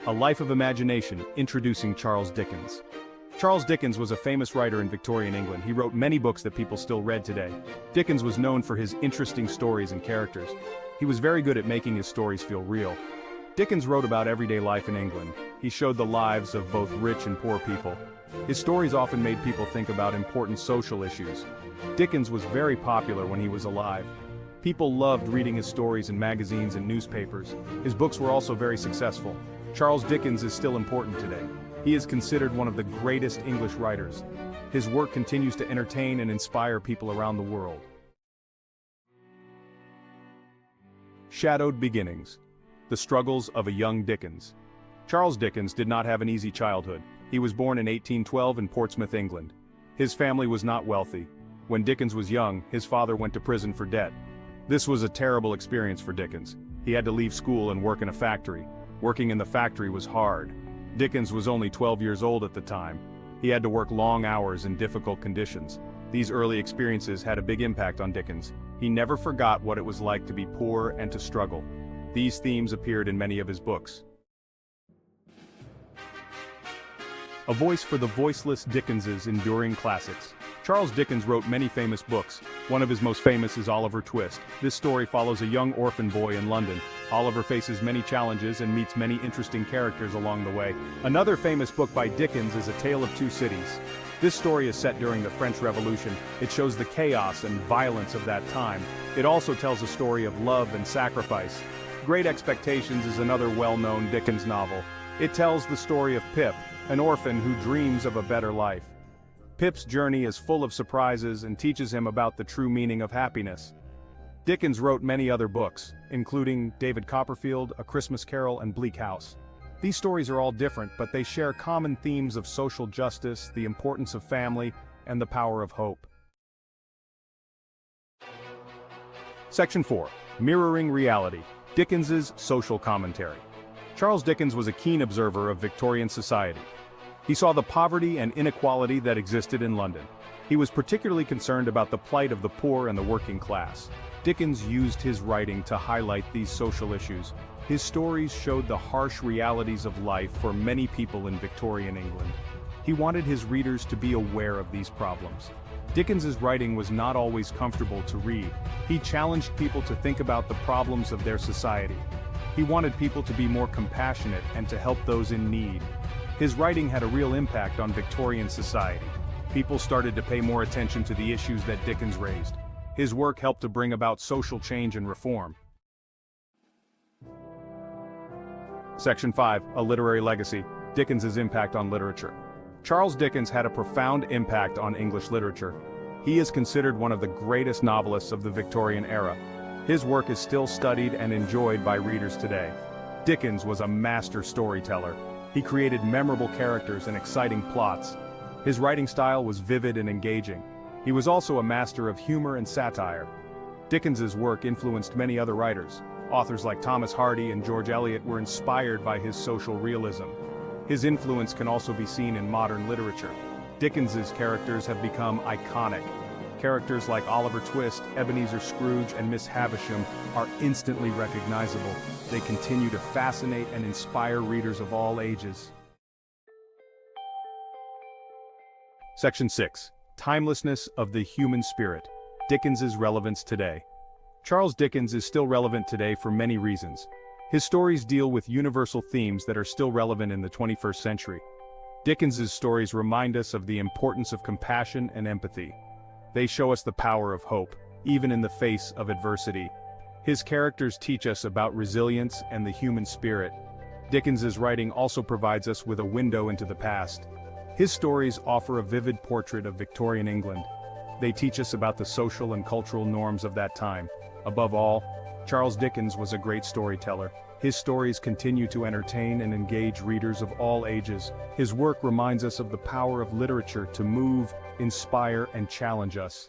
A Life of Imagination, introducing Charles Dickens. Charles Dickens was a famous writer in Victorian England. He wrote many books that people still read today. Dickens was known for his interesting stories and characters. He was very good at making his stories feel real. Dickens wrote about everyday life in England. He showed the lives of both rich and poor people. His stories often made people think about important social issues. Dickens was very popular when he was alive. People loved reading his stories in magazines and newspapers. His books were also very successful. Charles Dickens is still important today. He is considered one of the greatest English writers. His work continues to entertain and inspire people around the world. Shadowed Beginnings. The Struggles of a Young Dickens. Charles Dickens did not have an easy childhood. He was born in 1812 in Portsmouth, England. His family was not wealthy. When Dickens was young, his father went to prison for debt. This was a terrible experience for Dickens. He had to leave school and work in a factory. Working in the factory was hard. Dickens was only 12 years old at the time. He had to work long hours in difficult conditions. These early experiences had a big impact on Dickens. He never forgot what it was like to be poor and to struggle. These themes appeared in many of his books. A voice for the voiceless Dickens's enduring classics. Charles Dickens wrote many famous books. One of his most famous is Oliver Twist. This story follows a young orphan boy in London. Oliver faces many challenges and meets many interesting characters along the way. Another famous book by Dickens is A Tale of Two Cities. This story is set during the French Revolution. It shows the chaos and violence of that time. It also tells a story of love and sacrifice. Great Expectations is another well-known Dickens novel. It tells the story of Pip, an orphan who dreams of a better life. Pip's journey is full of surprises and teaches him about the true meaning of happiness. Dickens wrote many other books, including David Copperfield, A Christmas Carol, and Bleak House. These stories are all different, but they share common themes of social justice, the importance of family, and the power of hope. Section 4. Mirroring Reality. Dickens's Social Commentary. Charles Dickens was a keen observer of Victorian society. He saw the poverty and inequality that existed in London. He was particularly concerned about the plight of the poor and the working class. Dickens used his writing to highlight these social issues. His stories showed the harsh realities of life for many people in Victorian England. He wanted his readers to be aware of these problems. Dickens's writing was not always comfortable to read. He challenged people to think about the problems of their society. He wanted people to be more compassionate and to help those in need. His writing had a real impact on Victorian society. People started to pay more attention to the issues that Dickens raised. His work helped to bring about social change and reform. Section 5. A Literary Legacy. Dickens's Impact on Literature. Charles Dickens had a profound impact on English literature. He is considered one of the greatest novelists of the Victorian era. His work is still studied and enjoyed by readers today. Dickens was a master storyteller. He created memorable characters and exciting plots. His writing style was vivid and engaging. He was also a master of humor and satire. Dickens's work influenced many other writers. Authors like Thomas Hardy and George Eliot were inspired by his social realism. His influence can also be seen in modern literature. Dickens's characters have become iconic. Characters like Oliver Twist, Ebenezer Scrooge, and Miss Havisham are instantly recognizable. They continue to fascinate and inspire readers of all ages. Section 6. Timelessness of the Human Spirit. Dickens's relevance today. Charles Dickens is still relevant today for many reasons. His stories deal with universal themes that are still relevant in the 21st century. Dickens's stories remind us of the importance of compassion and empathy. They show us the power of hope, even in the face of adversity. His characters teach us about resilience and the human spirit. Dickens's writing also provides us with a window into the past. His stories offer a vivid portrait of Victorian England. They teach us about the social and cultural norms of that time. Above all, Charles Dickens was a great storyteller. His stories continue to entertain and engage readers of all ages. His work reminds us of the power of literature to move, inspire, and challenge us.